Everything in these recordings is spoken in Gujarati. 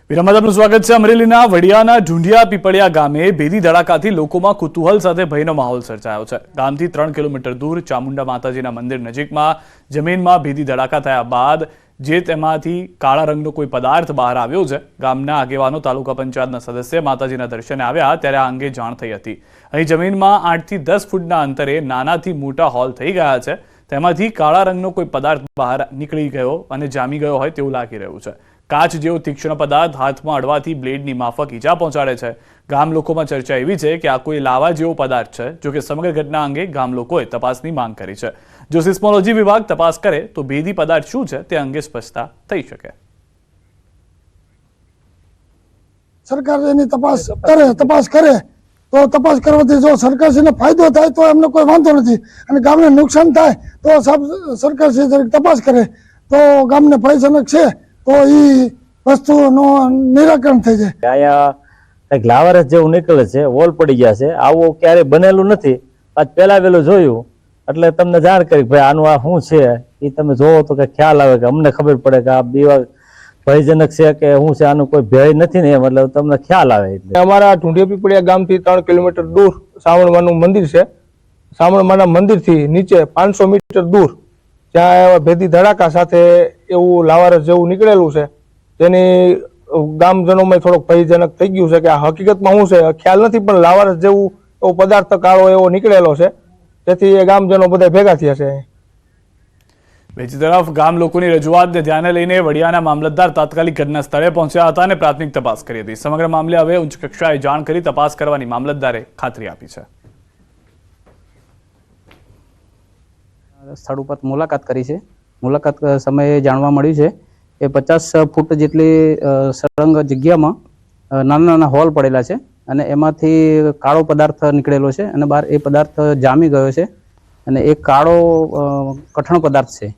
વિરામબાદ સ્વાગત છે। અમરેલીના વડિયાના ઢુંઢિયા પીપળિયા ગામે ભેદી ધડાકાથી લોકોમાં કુતૂહલ સાથે ભયનો માહોલ સર્જાયો છે। ગામથી 3 કિલોમીટર દૂર ચામુંડા માતાજીના મંદિર નજીકમાં જમીનમાં ભેદી ધડાકા થયા બાદ જે તેમાંથી કાળા રંગનો કોઈ પદાર્થ બહાર આવ્યો છે। ગામના આગેવાનો તાલુકા પંચાયતના સદસ્ય માતાજીના દર્શને આવ્યા ત્યારે આ અંગે જાણ થઈ હતી। અહીં જમીનમાં 8 થી 10 ફૂટના અંતરે નાનાથી મોટા હોલ થઈ ગયા છે। તેમાંથી કાળા રંગનો કોઈ પદાર્થ બહાર નીકળી ગયો અને જામી ગયો હોય તેવું લાગી રહ્યું છે। કાચ જેવો તીક્ષ્ણ પદાર્થ હાથમાં અડવાથી બ્લેડની માફક ઈજા પહોંચાડે છે। ગામ લોકોમાં ચર્ચા એવી છે કે આ કોઈ લાવા જેવો પદાર્થ છે। જો કે સમગ્ર ઘટના અંગે ગામ લોકોએ તપાસની માંગ કરી છે। જો સિસ્મોલોજી વિભાગ તપાસ કરે તો ભેદી પદાર્થ શું છે તે અંગે સ્પષ્ટતા થઈ શકે। સરકાર એની તપાસ કરે તો તપાસ કરવાથી જો સરકારશ્રીને ફાયદો થાય તો એમને કોઈ વાંધો નથી અને ગામને નુકસાન થાય તો સરકારશ્રી તપાસ કરે તો ગામને ભયજનક છે તો એ વસ્તુનું નિરાકરણ થઈ જાય। અહીંયા કંઈક લાવારસ જેવું નીકળે છે, વોલ પડી ગયા છે। આવું ક્યારેય બનેલું નથી। આજ પહેલા વહેલું જોયું એટલે તમને જાણ કરી ભાઈ આનું આ શું છે એ તમે જોવો તો કે ખ્યાલ આવે કે અમને ખબર પડે કે આ દીવા ભયજનક છે કે શું છે, આનું કોઈ ભય નથી ને એમ એટલે તમને ખ્યાલ આવે। એટલે અમારા ઢુંઢિયા પીપળિયા ગામથી 3 કિલોમીટર દૂર સાવણમાનું મંદિર છે। સાવણમાના મંદિરથી નીચે 500 મીટર દૂર ત્યાં ભેદી ધડાકા સાથે એવું લાવારસ જેવું નીકળેલું છે, જેની ગામજનોમાં થોડોક ભયજનક થઈ ગયું છે કે આ હકીકતમાં શું છે ખ્યાલ નથી, પણ લાવારસ જેવું એવો પદાર્થ કાળો એવો નીકળેલો છે, તેથી એ ગામજનો બધા ભેગા થયા છે। બીજી તરફ ગામ લોકોની રજૂઆતને ધ્યાને લઈને વડિયાના મામલતદાર તાત્કાલિક ઘટના સ્થળે પહોંચ્યા હતા અને પ્રાથમિક તપાસ કરી હતી। સમગ્ર મામલે હવે ઉચ્ચ કક્ષાએ જાણ કરી તપાસ કરવાની મામલતદારે ખાતરી આપી છે। સ્થળ ઉપર મુલાકાત કરી છે। મુલાકાત સમયે જાણવા મળ્યું છે કે 50 ફૂટ જેટલી સળંગ જગ્યામાં નાના નાના હોલ પડેલા છે અને એમાંથી કાળો પદાર્થ નીકળેલો છે અને બહાર એ પદાર્થ જામી ગયો છે અને એ કાળો કઠણ પદાર્થ છે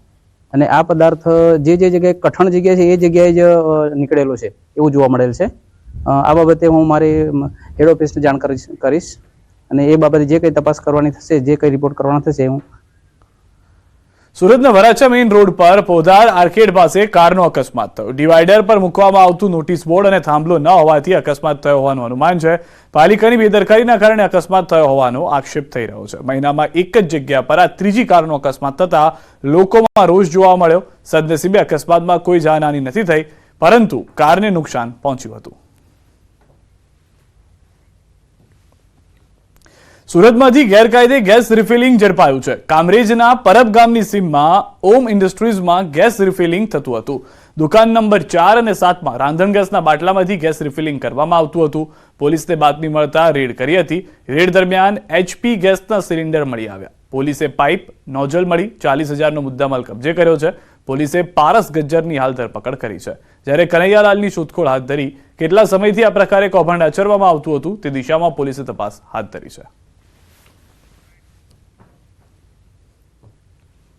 અને આ પદાર્થ જે જગ્યાએ કઠણ જગ્યા છે એ જગ્યાએ જ નીકળેલો છે એવું જોવા મળેલ છે। આ બાબતે હું મારી હેડ ઓફિસને જાણ કરીશ અને એ બાબતે જે કંઈ તપાસ કરવાની થશે, જે કંઈ રિપોર્ટ કરવાનો થશે હું। સુરતના વરાછા મેઇન રોડ પર પોદાર આર્કેડ પાસે કારનો અકસ્માત થયો। ડિવાઈડર પર મૂકવામાં આવતું નોટિસ બોર્ડ અને થાંભલો ન હોવાથી અકસ્માત થયો હોવાનું અનુમાન છે। પાલિકાની બેદરકારીના કારણે અકસ્માત થયો હોવાનો આક્ષેપ થઈ રહ્યો છે। મહિનામાં એક જ જગ્યા પર આ ત્રીજી કારનો અકસ્માત થતા લોકોમાં રોષ જોવા મળ્યો। સદનસીબે અકસ્માતમાં કોઈ જાનહાની નથી થઈ, પરંતુ કારને નુકસાન પહોંચ્યું હતું। સુરતમાંથી ગેરકાયદે ગેસ રિફિલિંગ ઝડપાયું છે। કામરેજના પરબ ગામની સીમમાં ઓમ ઇન્ડસ્ટ્રીઝમાં ગેસ રિફિલિંગ થતું હતું। દુકાન નંબર 4 અને 7માં રાંધણ ગેસના બાટલામાંથી ગેસ રિફિલિંગ કરવામાં આવતું હતું। પોલીસને બાતમી મળતા રેડ કરી હતી। રેડ દરમિયાન HP ગેસના સિલિન્ડર મળી આવ્યા। પોલીસે પાઇપ, નોઝલ મળી 40,000નો મુદ્દામાલ કબજે કર્યો છે। પોલીસે પારસ ગજ્જરની હાલ ધરપકડ કરી છે, જ્યારે કનૈયાલાલની શોધખોળ હાથ ધરી। કેટલા સમયથી આ પ્રકારે કૌભાંડ આચરવામાં આવતું હતું તે દિશામાં પોલીસે તપાસ હાથ ધરી છે।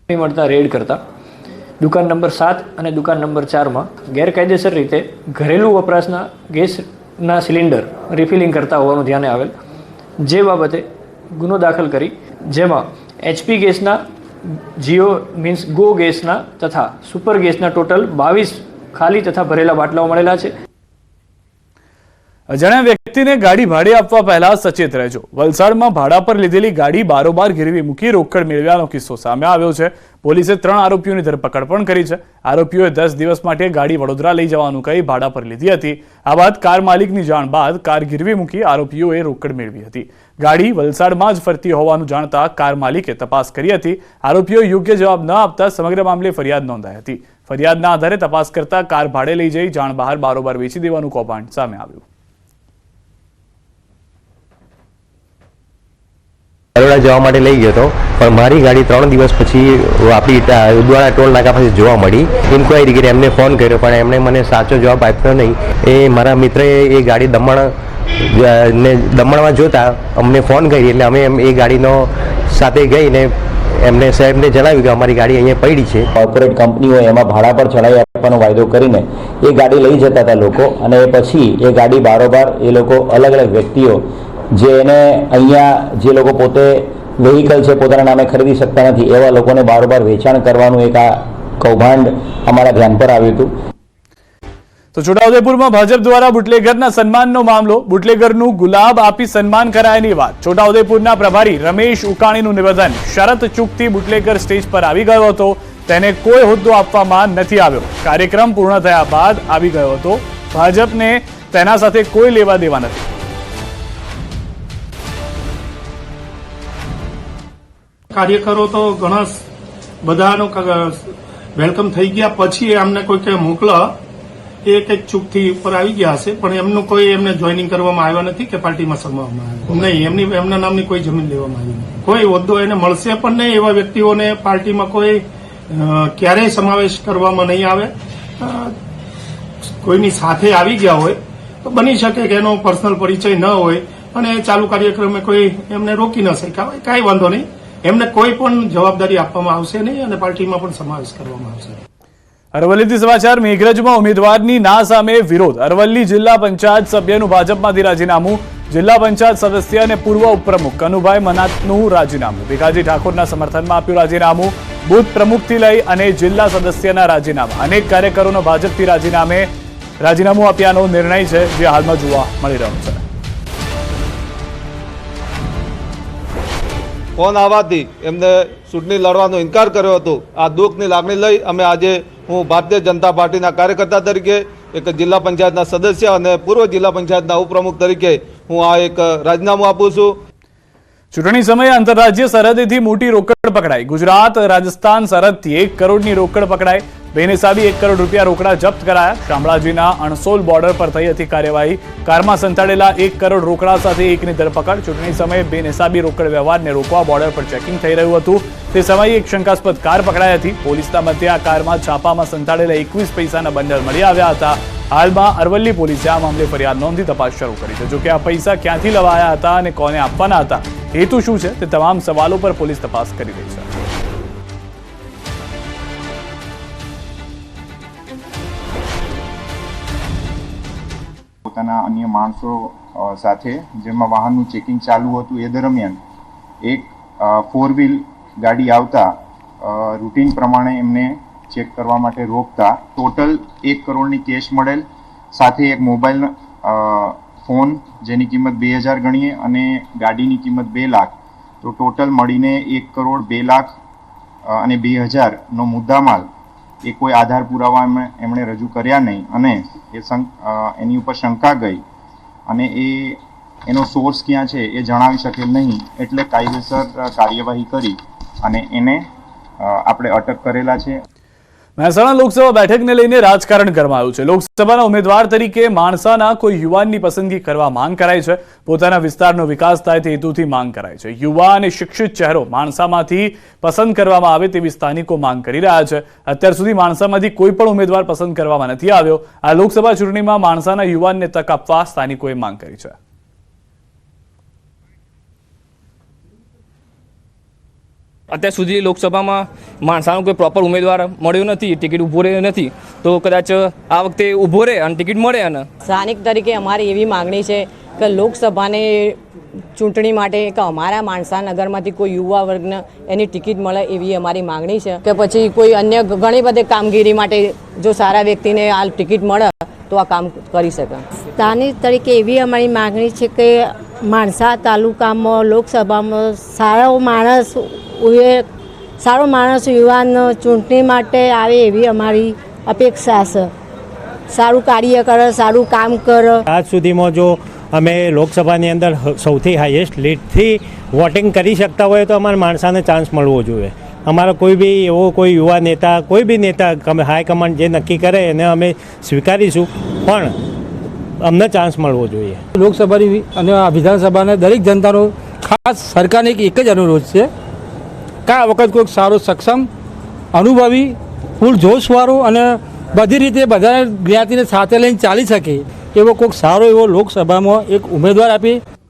મળતા રેડ કરતા દુકાન નંબર 7 અને દુકાન નંબર 4માં ગેરકાયદેસર રીતે ઘરેલું વપરાશના ગેસના સિલિન્ડર રિફિલિંગ કરતા હોવાનું ધ્યાને આવેલ, જે બાબતે ગુનો દાખલ કરી જેમાં HP ગેસના, જીઓ મીન્સ ગો ગેસના તથા સુપર ગેસના ટોટલ 22 ખાલી તથા ભરેલા બાટલાઓ મળેલા છે। અજાણ્યા વ્યક્તિને ગાડી ભાડે આપવા પહેલા સચેત રહેજો। વલસાડમાં ભાડા પર લીધેલી ગાડી બારોબાર ગીરવી મૂકી રોકડ મેળવ્યાનો કિસ્સો સામે આવ્યો છે। પોલીસે 3 આરોપીઓની ધરપકડ પણ કરી છે। આરોપીઓએ 10 દિવસ માટે ગાડી વડોદરા લઈ જવાનું કહી ભાડા પર લીધી હતી। આ બાદ કાર માલિકની જાણ બાદ કાર ગીરવી મૂકી આરોપીઓએ રોકડ મેળવી હતી। ગાડી વલસાડમાં જ ફરતી હોવાનું જાણતા કાર માલિકે તપાસ કરી હતી। આરોપીઓએ યોગ્ય જવાબ ન આપતા સમગ્ર મામલે ફરિયાદ નોંધાઈ હતી। ફરિયાદના આધારે તપાસ કરતા કાર ભાડે લઈ જઈ જાણ બહાર બારોબાર વેચી દેવાનું કૌભાંડ સામે આવ્યું। બરોડા જવા માટે લઈ ગયો હતો, પણ મારી ગાડી 3 દિવસ પછી આપણી ઉદવાડા ટોલ નાકા પાસે જોવા મળી। ઇન્ક્વાયરી કરી, એમને ફોન કર્યો પણ એમણે મને સાચો જવાબ આપ્યો નહીં। એ મારા મિત્રએ એ ગાડી દમણમાં જોતા અમને ફોન કરી એટલે અમે એ ગાડીનો સાથે ગઈને એમને સાહેબને જણાવ્યું કે અમારી ગાડી અહીંયા પડી છે। કોર્પોરેટ કંપનીઓ એમાં ભાડા પર ચડાવી આપવાનો વાયદો કરીને એ ગાડી લઈ જતા હતા લોકો, અને પછી એ ગાડી બારોબાર એ લોકો અલગ અલગ વ્યક્તિઓ જેને અહીંયા જે લોકો પોતે વ્હીકલ છે પોતાના નામે ખરીદી શકતા નથી એવા લોકોને બારોબાર વેચાણ કરવાનું એક આ કૌભાંડ અમારા ધ્યાન પર આવ્યું હતું। તો છોટાઉદેપુરમાં ભાજપ દ્વારા બુટલેગરના સન્માનનો મામલો, બુટલેગરનું ગુલાબ આપી સન્માન કરાયાની વાત. છોટાઉદેપુરના પ્રભારી રમેશ ઉકાણીનું નિવેદન, શરત ચૂકથી બુટલેગર સ્ટેજ પર આવી ગયો હતો, તેને કોઈ હોદ્દો આપવામાં નથી આવ્યો. કાર્યક્રમ પૂર્ણ થયા બાદ આવી ગયો હતો, ભાજપને તેના સાથે કોઈ લેવા દેવા નથી. કાર્યકરો તો ઘણા બધાનો વેલકમ થઈ ગયા પછી અમને કોઈ કે મોકલા એ કંઈક ચૂકથી ઉપર આવી ગયા હશે, પણ એમનું કોઈ એમને જોઈનિંગ કરવામાં આવ્યા નથી કે પાર્ટીમાં સમાવવામાં આવ્યા નહીં. એમના નામની કોઈ જમીન લેવામાં આવી નથી. કોઈ હોદ્દો એને મળશે પણ નહીં. એવા વ્યક્તિઓને પાર્ટીમાં કોઈ ક્યારેય સમાવેશ કરવામાં નહીં આવે. કોઈની સાથે આવી ગયા હોય તો બની શકે કે એનો પર્સનલ પરિચય ન હોય અને ચાલુ કાર્યક્રમે કોઈ એમને રોકી ન શક્યા હોય. કાંઈ વાંધો નહીં, એમને કોઈ પણ જવાબદારી આપવામાં આવશે નહીં અને પાર્ટીમાં પણ સમાવેશ કરવામાં આવશે. અરવલ્લીથી સમાચાર. મેઘરજમાં ઉમેદવારની ના સામે વિરોધ. અરવલ્લી જિલ્લા પંચાયત સભ્યનું ભાજપમાંથી રાજીનામું. જિલ્લા પંચાયત સદસ્ય અને પૂર્વ ઉપપ્રમુખ કનુભાઈ મનાતનું રાજીનામું. ભીખાજી ઠાકોરના સમર્થનમાં આપ્યું રાજીનામું. બુથ પ્રમુખથી લઈ અને જિલ્લા સદસ્યના રાજીનામા. અનેક કાર્યકરોનો ભાજપથી રાજીનામું આપ્યાનો નિર્ણય છે, જે હાલમાં જોવા મળી રહ્યો છે. ફોન આવવાથી એમને ચૂંટણી લડવાનો ઇનકાર કર્યો હતો. આ દુઃખની લાગણી લઈ અમે આજે હું ભારતીય જનતા પાર્ટીના કાર્યકર્તા તરીકે, એક જિલ્લા પંચાયતના સદસ્ય અને પૂર્વ જિલ્લા પંચાયતના ઉપપ્રમુખ તરીકે હું આ એક રાજીનામું આપું છું. ચૂંટણી સમયે આંતરરાજ્ય સરહદેથી મોટી રોકડ પકડાઈ. ગુજરાત રાજસ્થાન સરહદથી 1 કરોડની રોકડ પકડાઈ. બેનિસાબી 1 કરોડ રૂપિયા રોકડા જપ્ત કરાયા. શામળાજીના અણસોલ બોર્ડર પર થઈ હતી કાર્યવાહી. કારમાં સંતાડેલા 1 કરોડ રોકડા સાથે એકની ધરપકડ. ચૂંટણી સમયે બેનિસાબી રોકડ વ્યવહારને રોકવા બોર્ડર પર ચેકિંગ થઈ રહ્યું હતું. તે સમયે એક શંકાસ્પદ કાર પકડાઈ હતી. પોલીસના મતે આ કારમાં છાપામાં સંતાડેલા 21 પૈસાના બંડલ મળી આવ્યા હતા. હાલમાં અરવલ્લી પોલીસે આ મામલે ફરિયાદ નોંધી તપાસ શરૂ કરી છે. જોકે આ પૈસા ક્યાંથી લવાયા હતા અને કોને આપવાના હતા, હેતુ શું છે, તે તમામ સવાલો પર પોલીસ તપાસ કરી રહી છે. પોતાના અન્ય માણસો સાથે જેમાં વાહનનું ચેકિંગ ચાલુ હતું એ દરમિયાન એક 4 વ્હીલ ગાડી આવતા રૂટીન પ્રમાણે એમને ચેક કરવા માટે રોકતા ટોટલ 1 કરોડની કેશ મળેલ, સાથે એક મોબાઈલ ફોન જેની કિંમત 2000 ગણીએ અને ગાડીની કિંમત 2 લાખ, તો ટોટલ મળીને 1 કરોડ 2 લાખ અને 2000નો મુદ્દામાલ એ કોઈ આધાર પુરાવા એમણે રજૂ કર્યા નહીં અને એની ઉપર શંકા ગઈ અને એનો સોર્સ ક્યાં છે એ જણાવી શકેલ નહીં, એટલે કાયદેસર કાર્યવાહી કરી અને એને આપણે અટક કરેલા છે. મહેસાણા લોકસભા બેઠકને લઈને રાજકારણ ગરમાયું છે. લોકસભાના ઉમેદવાર તરીકે માણસાના કોઈ યુવાનની પસંદગી કરવા માંગ કરાઈ છે. પોતાના વિસ્તારનો વિકાસ થાય તે હેતુથી માંગ કરાઈ છે. યુવા અને શિક્ષિત ચહેરો માણસામાંથી પસંદ કરવામાં આવે તેવી સ્થાનિકો માંગ કરી રહ્યા છે. અત્યાર સુધી માણસામાંથી કોઈ પણ ઉમેદવાર પસંદ કરવામાં નથી આવ્યો. આ લોકસભા ચૂંટણીમાં માણસાના યુવાનને તક આપવા સ્થાનિકોએ માંગ કરી છે. અત્યાર સુધી લોકસભામાં માણસાનો કોઈ પ્રોપર ઉમેદવાર મળ્યો નથી, ટિકિટ ઊભો રહ્યો નથી, તો કદાચ આ વખતે ઊભો રહે અને ટિકિટ મળે. અને સ્થાનિક તરીકે અમારી એવી માગણી છે કે લોકસભાની ચૂંટણી માટે કે અમારા માણસા નગરમાંથી કોઈ યુવા વર્ગને એની ટિકિટ મળે એવી અમારી માગણી છે. કે પછી કોઈ અન્ય ઘણી બધી કામગીરી માટે જો સારા વ્યક્તિને આ ટિકિટ મળે તો આ કામ કરી શકે. સ્થાનિક તરીકે એવી અમારી માગણી છે કે માણસા તાલુકામાં લોકસભામાં સારો માણસ યુવાન ચૂંટણી માટે આવે એવી અમારી અપેક્ષા છે. સારું કાર્ય કરે, સારું કામ કરે. આજ સુધીમાં જો અમે લોકસભાની અંદર સૌથી હાઈએસ્ટ લીડથી વોટિંગ કરી શકતા હોય તો અમારા માણસાને ચાન્સ મળવો જોઈએ. અમારો કોઈ બી એવો કોઈ યુવા નેતા, કોઈ બી નેતા હાઈકમાન્ડ જે નક્કી કરે એને અમે સ્વીકારીશું, પણ અમને ચાન્સ મળવો જોઈએ. લોકસભાની અને વિધાનસભાને દરેક જનતાનો ખાસ સરકારને એક જ અનુરોધ છે કે આ વખત કોઈક સારો, સક્ષમ, અનુભવી, ફૂલ જોશવાળો અને બધી રીતે બધા જ્ઞાતિને સાથે લઈને ચાલી શકે એવો કોઈક સારો એવો લોકસભામાં એક ઉમેદવાર આપી